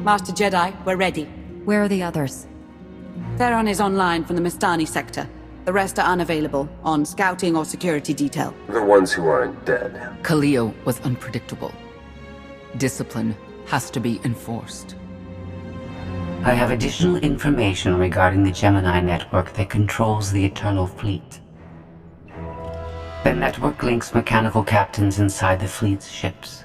Master Jedi, we're ready. Where are the others? Theron is online from the Mistani sector. The rest are unavailable, on scouting or security detail. The ones who aren't dead. Khalil was unpredictable. Discipline has to be enforced. I have additional information regarding the Gemini network that controls the Eternal Fleet. The network links mechanical captains inside the fleet's ships.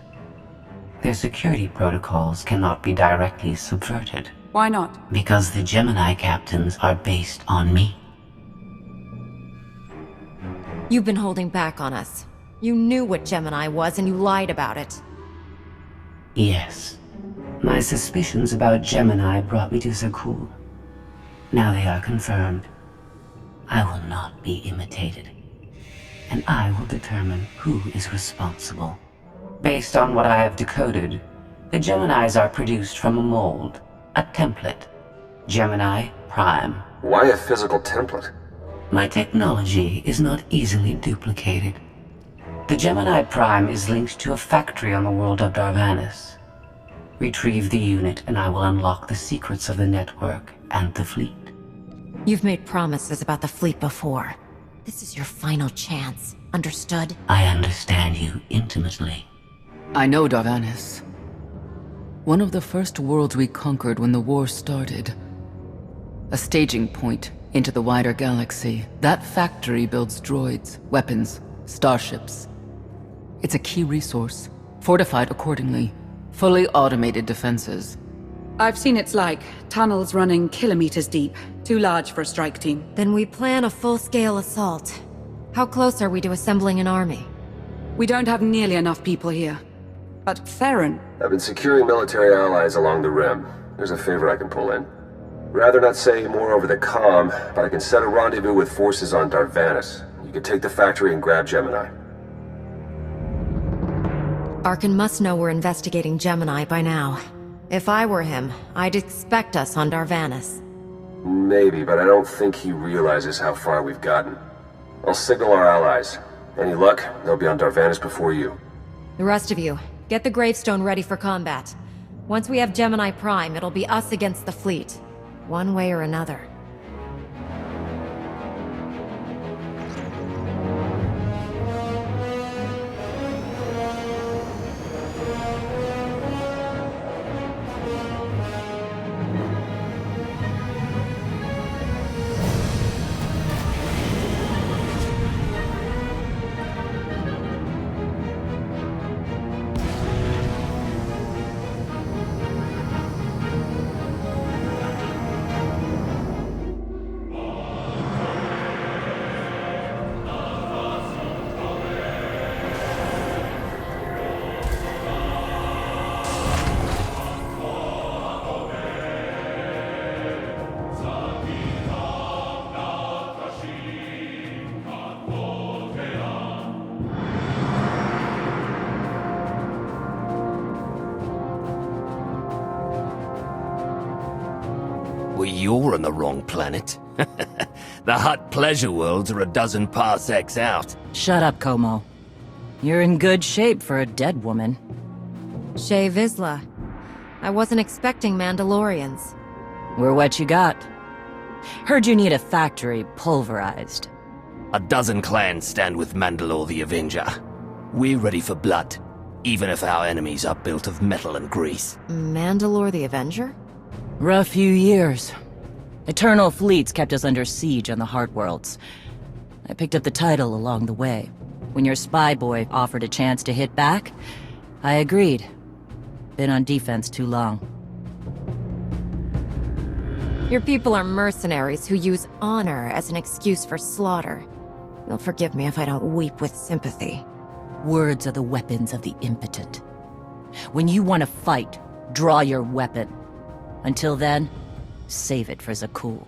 Their security protocols cannot be directly subverted. Why not? Because the Gemini captains are based on me. You've been holding back on us. You knew what Gemini was and you lied about it. Yes. My suspicions about Gemini brought me to Zakuul. Now they are confirmed. I will not be imitated. And I will determine who is responsible. Based on what I have decoded, the Geminis are produced from a mold, a template. Gemini Prime. Why a physical template? My technology is not easily duplicated. The Gemini Prime is linked to a factory on the world of Darvanis. Retrieve the unit and I will unlock the secrets of the network and the fleet. You've made promises about the fleet before. This is your final chance. Understood? I understand you intimately. I know Darvanis. One of the first worlds we conquered when the war started. A staging point into the wider galaxy. That factory builds droids, weapons, starships. It's a key resource, fortified accordingly. Fully automated defenses. I've seen it's like tunnels running kilometers deep. Too large for a strike team. Then we plan a full-scale assault. How close are we to assembling an army? We don't have nearly enough people here. But Theron... I've been securing military allies along the rim. There's a favor I can pull in. Rather not say more over the comm, but I can set a rendezvous with forces on Darvanis. You can take the factory and grab Gemini. Arkin must know we're investigating Gemini by now. If I were him, I'd expect us on Darvanis. Maybe, but I don't think he realizes how far we've gotten. I'll signal our allies. Any luck, they'll be on Darvanis before you. The rest of you, get the gravestone ready for combat. Once we have Gemini Prime, it'll be us against the fleet. One way or another. Well, you're on the wrong planet. The Hutt pleasure worlds are a dozen parsecs out. Shut up, Como. You're in good shape for a dead woman. Shay Vizsla. I wasn't expecting Mandalorians. We're what you got. Heard you need a factory pulverized. A dozen clans stand with Mandalore the Avenger. We're ready for blood, even if our enemies are built of metal and grease. Mandalore the Avenger? Rough few years. Eternal fleets kept us under siege on the Heart Worlds. I picked up the title along the way. When your spy boy offered a chance to hit back, I agreed. Been on defense too long. Your people are mercenaries who use honor as an excuse for slaughter. You'll forgive me if I don't weep with sympathy. Words are the weapons of the impotent. When you want to fight, draw your weapon. Until then, save it for Zakuul.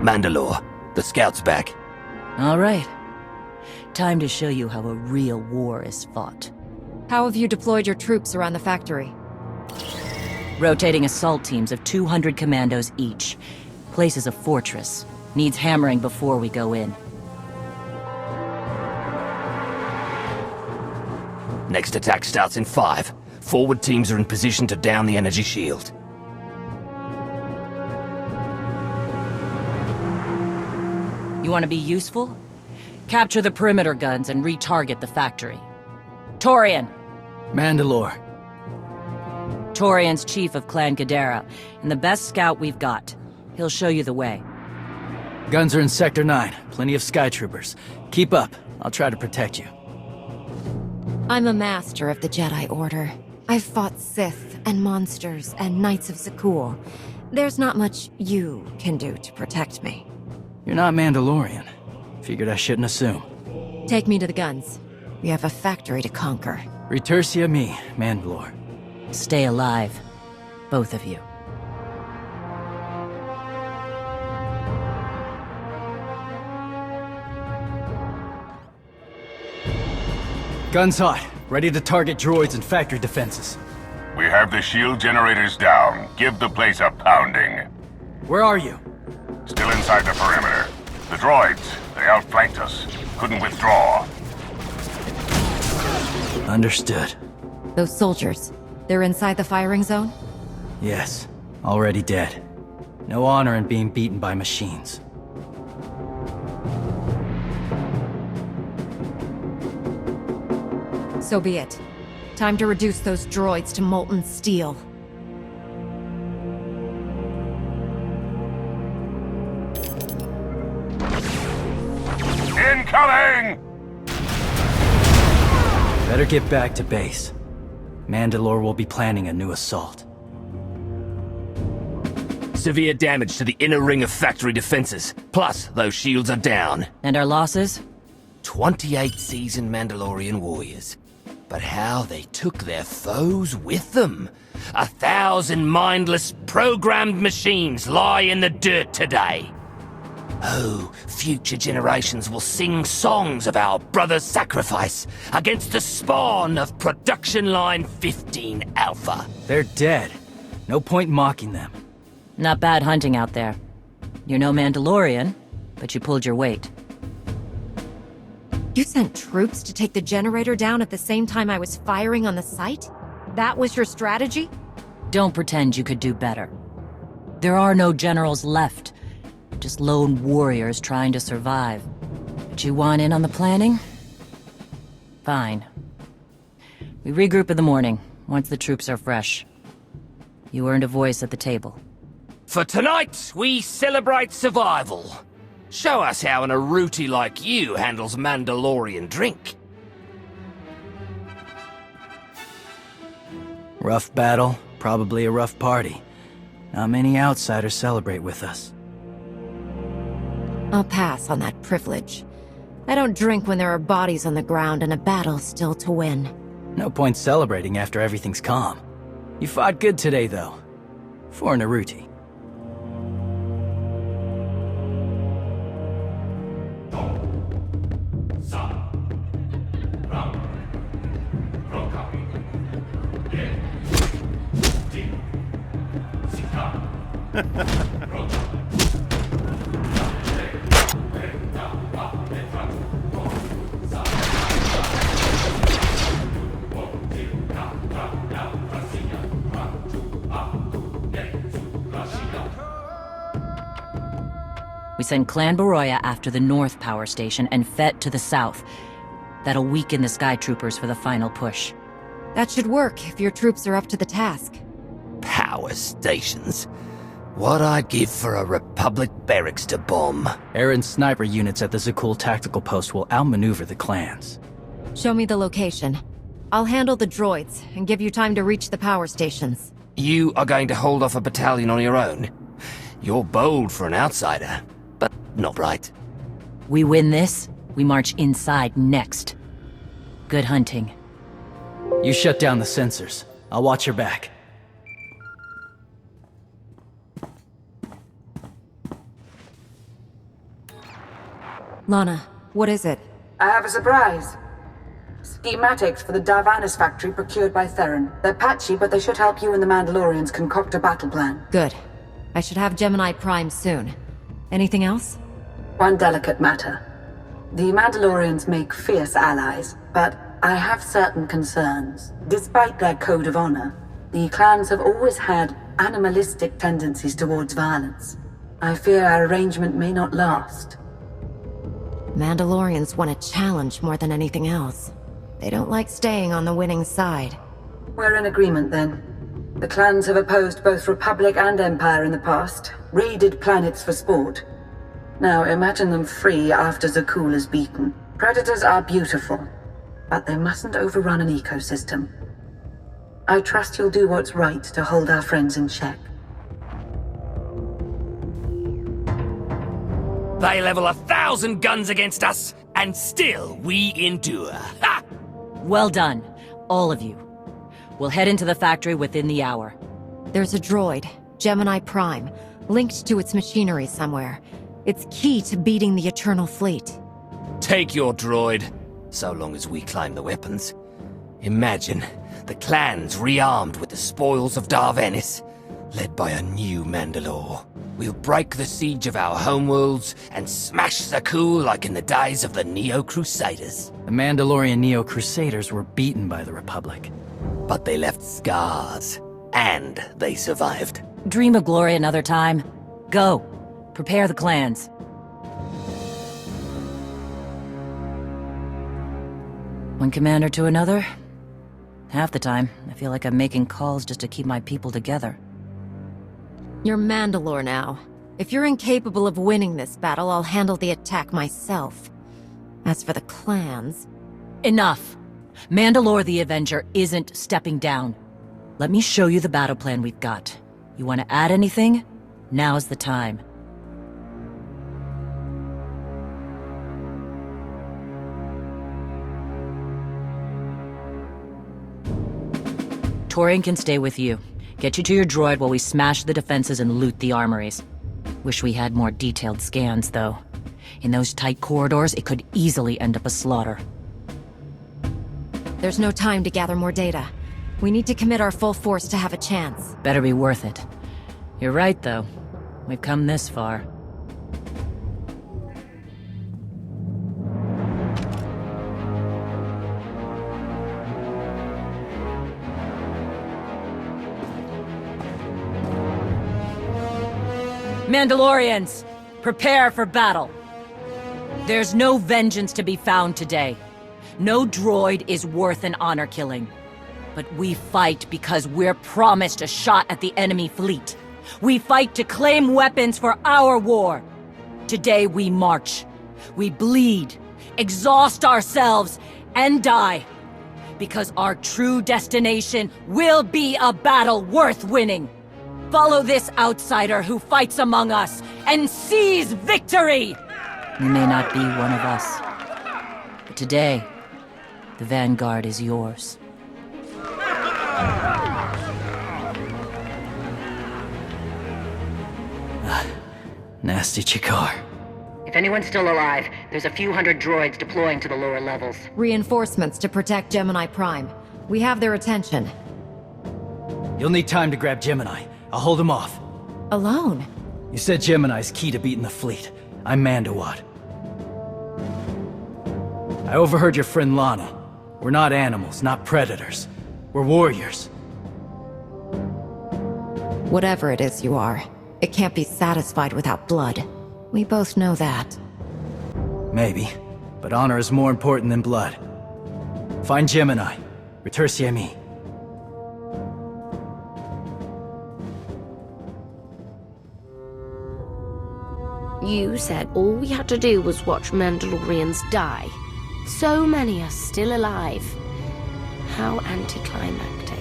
Mandalore, the scout's back. All right. Time to show you how a real war is fought. How have you deployed your troops around the factory? Rotating assault teams of 200 commandos each. Place is a fortress. Needs hammering before we go in. Next attack starts in 5. Forward teams are in position to down the energy shield. You want to be useful? Capture the perimeter guns and retarget the factory. Torian! Mandalore. Torian's chief of Clan Ghidorah, and the best scout we've got. He'll show you the way. Guns are in Sector 9. Plenty of Sky Troopers. Keep up. I'll try to protect you. I'm a master of the Jedi Order. I've fought Sith and monsters and Knights of Zakul. There's not much you can do to protect me. You're not Mandalorian. Figured I shouldn't assume. Take me to the guns. We have a factory to conquer. Retursia me, Mandalore. Stay alive. Both of you. Guns hot. Ready to target droids and factory defenses. We have the shield generators down. Give the place a pounding. Where are you? Still inside the perimeter. The droids, they outflanked us. Couldn't withdraw. Understood. Those soldiers, they're inside the firing zone? Yes. Already dead. No honor in being beaten by machines. So be it. Time to reduce those droids to molten steel. Incoming! Better get back to base. Mandalore will be planning a new assault. Severe damage to the inner ring of factory defenses. Plus, those shields are down. And our losses? 28 seasoned Mandalorian warriors. But how they took their foes with them. 1,000 mindless, programmed machines lie in the dirt today. Oh, future generations will sing songs of our brother's sacrifice against the spawn of Production Line 15 Alpha. They're dead. No point mocking them. Not bad hunting out there. You're no Mandalorian, but you pulled your weight. You sent troops to take the generator down at the same time I was firing on the site? That was your strategy? Don't pretend you could do better. There are no generals left. Just lone warriors trying to survive. But you want in on the planning? Fine. We regroup in the morning, once the troops are fresh. You earned a voice at the table. For tonight, we celebrate survival. Show us how an Aruti like you handles Mandalorian drink. Rough battle, probably a rough party. Not many outsiders celebrate with us. I'll pass on that privilege. I don't drink when there are bodies on the ground and a battle still to win. No point celebrating after everything's calm. You fought good today, though. For an Aruti. We send Clan Baroya after the North Power Station and Fett to the south. That'll weaken the Sky Troopers for the final push. That should work if your troops are up to the task. Power stations. What I'd give for a Republic barracks to bomb. Aaron's sniper units at the Zakul tactical post will outmaneuver the clans. Show me the location. I'll handle the droids and give you time to reach the power stations. You are going to hold off a battalion on your own? You're bold for an outsider, but not right. We win this, we march inside next. Good hunting. You shut down the sensors. I'll watch your back. Lana, what is it? I have a surprise. Schematics for the Darvanis factory procured by Theron. They're patchy, but they should help you and the Mandalorians concoct a battle plan. Good. I should have Gemini Prime soon. Anything else? One delicate matter. The Mandalorians make fierce allies, but I have certain concerns. Despite their code of honor, the clans have always had animalistic tendencies towards violence. I fear our arrangement may not last. Mandalorians want a challenge more than anything else. They don't like staying on the winning side. We're in agreement then. The clans have opposed both Republic and Empire in the past, raided planets for sport. Now imagine them free after Zakul is beaten. Predators are beautiful, but they mustn't overrun an ecosystem. I trust you'll do what's right to hold our friends in check. They level 1,000 guns against us, and still we endure. Ha! Well done, all of you. We'll head into the factory within the hour. There's a droid, Gemini Prime, linked to its machinery somewhere. It's key to beating the Eternal Fleet. Take your droid, so long as we claim the weapons. Imagine the clans rearmed with the spoils of Darvanis, led by a new Mandalore. We'll break the siege of our homeworlds and smash Zakul like in the days of the Neo-Crusaders. The Mandalorian Neo-Crusaders were beaten by the Republic. But they left scars, and they survived. Dream of glory another time. Go. Prepare the clans. One commander to another. Half the time, I feel like I'm making calls just to keep my people together. You're Mandalore now. If you're incapable of winning this battle, I'll handle the attack myself. As for the clans... Enough! Mandalore the Avenger isn't stepping down. Let me show you the battle plan we've got. You want to add anything? Now's the time. Torian can stay with you. Get you to your droid while we smash the defenses and loot the armories. Wish we had more detailed scans, though. In those tight corridors, it could easily end up a slaughter. There's no time to gather more data. We need to commit our full force to have a chance. Better be worth it. You're right, though. We've come this far. Mandalorians, prepare for battle. There's no vengeance to be found today. No droid is worth an honor killing. But we fight because we're promised a shot at the enemy fleet. We fight to claim weapons for our war. Today we march. We bleed, exhaust ourselves, and die. Because our true destination will be a battle worth winning. Follow this outsider who fights among us and seize victory! You may not be one of us, but today, the Vanguard is yours. Nasty Chikar. If anyone's still alive, there's a few hundred droids deploying to the lower levels. Reinforcements to protect Gemini Prime. We have their attention. You'll need time to grab Gemini. I'll hold him off. Alone? You said Gemini's key to beating the fleet. I'm Mandawat. I overheard your friend Lana. We're not animals, not predators. We're warriors. Whatever it is you are, it can't be satisfied without blood. We both know that. Maybe, but honor is more important than blood. Find Gemini. Retursi mi. You said all we had to do was watch Mandalorians die. So many are still alive. How anticlimactic.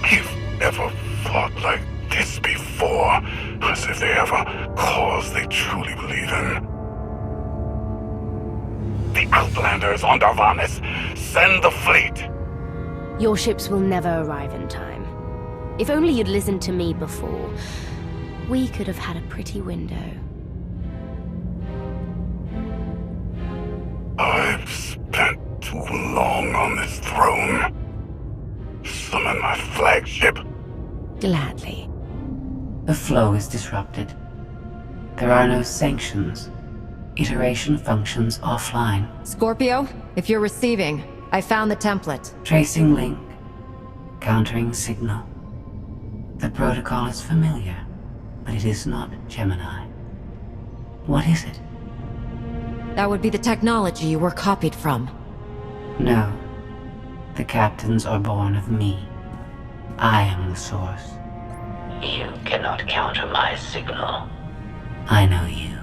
I've never fought like this before, as if they have a cause they truly believe in. The Outlanders on Darvanis! Send the fleet! Your ships will never arrive in time. If only you'd listened to me before, we could have had a pretty window. I've spent too long on this throne. Summon my flagship. Gladly. The flow is disrupted. There are no sanctions. Iteration functions offline. Scorpio, if you're receiving, I found the template. Tracing link. Countering signal. The protocol is familiar, but it is not Gemini. What is it? That would be the technology you were copied from. No. The captains are born of me. I am the source. You cannot counter my signal. I know you.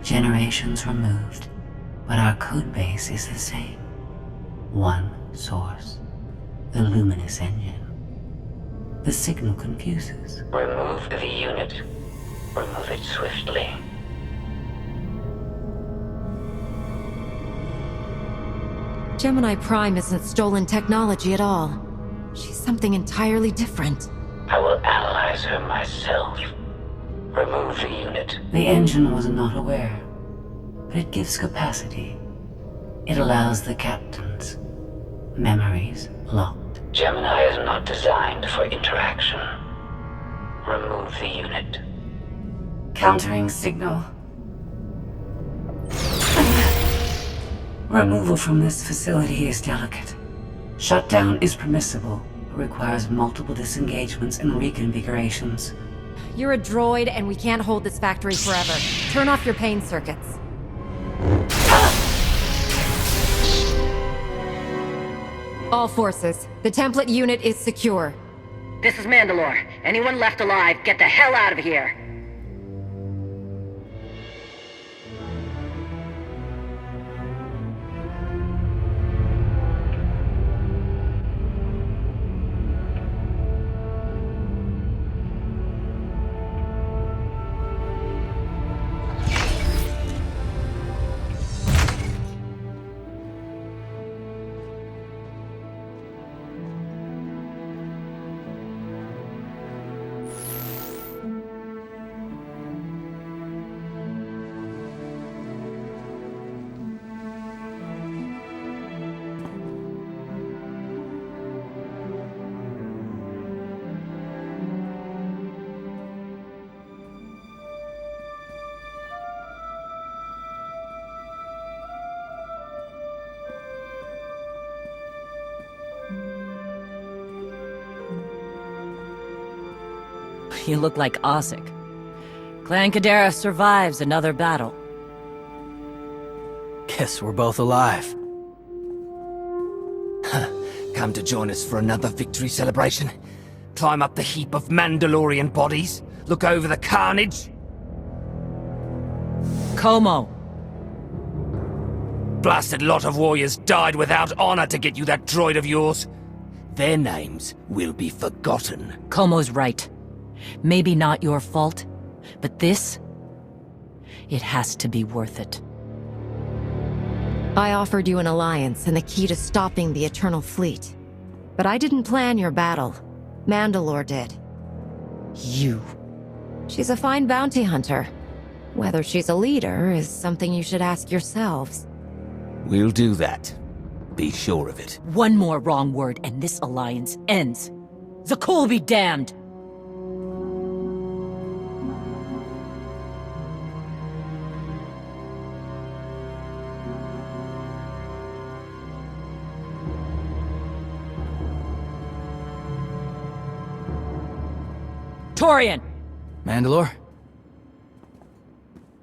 Generations removed, but our code base is the same. One source. The luminous engine. The signal confuses. Remove the unit. Remove it swiftly. Gemini Prime isn't stolen technology at all. She's something entirely different. I will analyze her myself. Remove the unit. The engine was not aware, but it gives capacity. It allows the captains. Memories locked. Gemini is not designed for interaction. Remove the unit. Countering signal. Removal from this facility is delicate. Shutdown is permissible, but requires multiple disengagements and reconfigurations. You're a droid, and we can't hold this factory forever. Turn off your pain circuits. All forces, the template unit is secure. This is Mandalore. Anyone left alive, get the hell out of here. You look like Osik. Clan Kadera survives another battle. Guess we're both alive. Come to join us for another victory celebration? Climb up the heap of Mandalorian bodies? Look over the carnage? Como. Blasted lot of warriors died without honor to get you that droid of yours. Their names will be forgotten. Como's right. Maybe not your fault, but this... it has to be worth it. I offered you an alliance and the key to stopping the Eternal Fleet. But I didn't plan your battle. Mandalore did. You. She's a fine bounty hunter. Whether she's a leader is something you should ask yourselves. We'll do that. Be sure of it. One more wrong word and this alliance ends. Zakul be damned! Torian! Mandalore?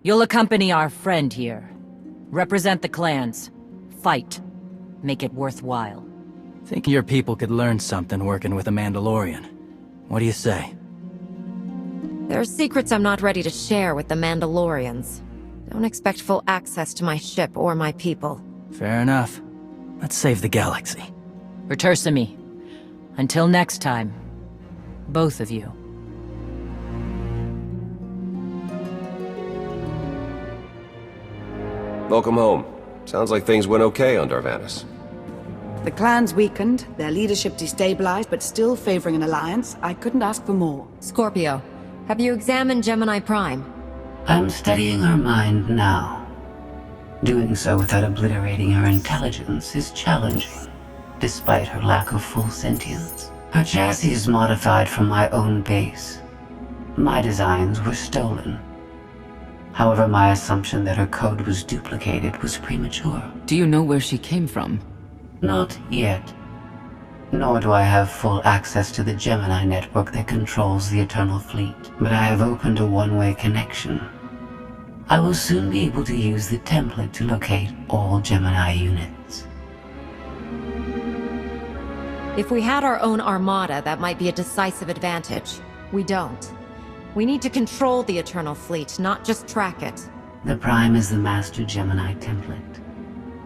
You'll accompany our friend here. Represent the clans. Fight. Make it worthwhile. Think your people could learn something working with a Mandalorian. What do you say? There are secrets I'm not ready to share with the Mandalorians. Don't expect full access to my ship or my people. Fair enough. Let's save the galaxy. Retursamy. Until next time. Both of you. Welcome home. Sounds like things went okay on Darvanis. The clan's weakened, their leadership destabilized, but still favoring an alliance. I couldn't ask for more. Scorpio, have you examined Gemini Prime? I'm studying her mind now. Doing so without obliterating her intelligence is challenging, despite her lack of full sentience. Her chassis is modified from my own base. My designs were stolen. However, my assumption that her code was duplicated was premature. Do you know where she came from? Not yet. Nor do I have full access to the Gemini network that controls the Eternal Fleet, but I have opened a one-way connection. I will soon be able to use the template to locate all Gemini units. If we had our own armada, that might be a decisive advantage. We don't. We need to control the Eternal Fleet, not just track it. The Prime is the Master Gemini template.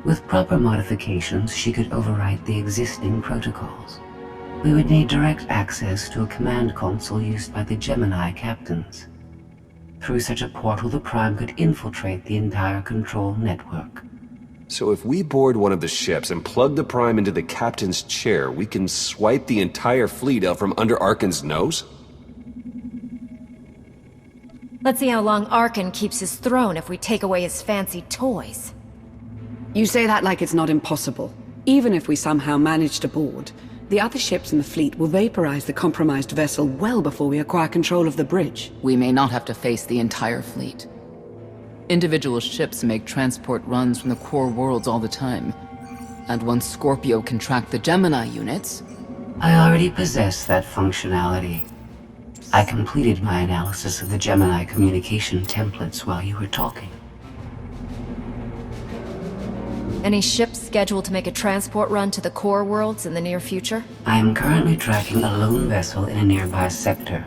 With proper modifications, she could overwrite the existing protocols. We would need direct access to a command console used by the Gemini captains. Through such a portal, the Prime could infiltrate the entire control network. So if we board one of the ships and plug the Prime into the captain's chair, we can swipe the entire fleet out from under Arkan's nose? Let's see how long Arkan keeps his throne if we take away his fancy toys. You say that like it's not impossible. Even if we somehow manage to board, the other ships in the fleet will vaporize the compromised vessel well before we acquire control of the bridge. We may not have to face the entire fleet. Individual ships make transport runs from the core worlds all the time. And once Scorpio can track the Gemini units... I already possess that functionality. I completed my analysis of the Gemini communication templates while you were talking. Any ships scheduled to make a transport run to the core worlds in the near future? I am currently tracking a lone vessel in a nearby sector.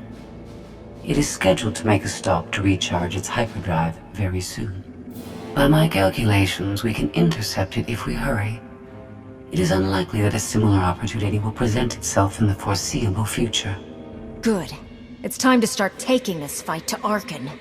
It is scheduled to make a stop to recharge its hyperdrive very soon. By my calculations, we can intercept it if we hurry. It is unlikely that a similar opportunity will present itself in the foreseeable future. Good. It's time to start taking this fight to Arkan.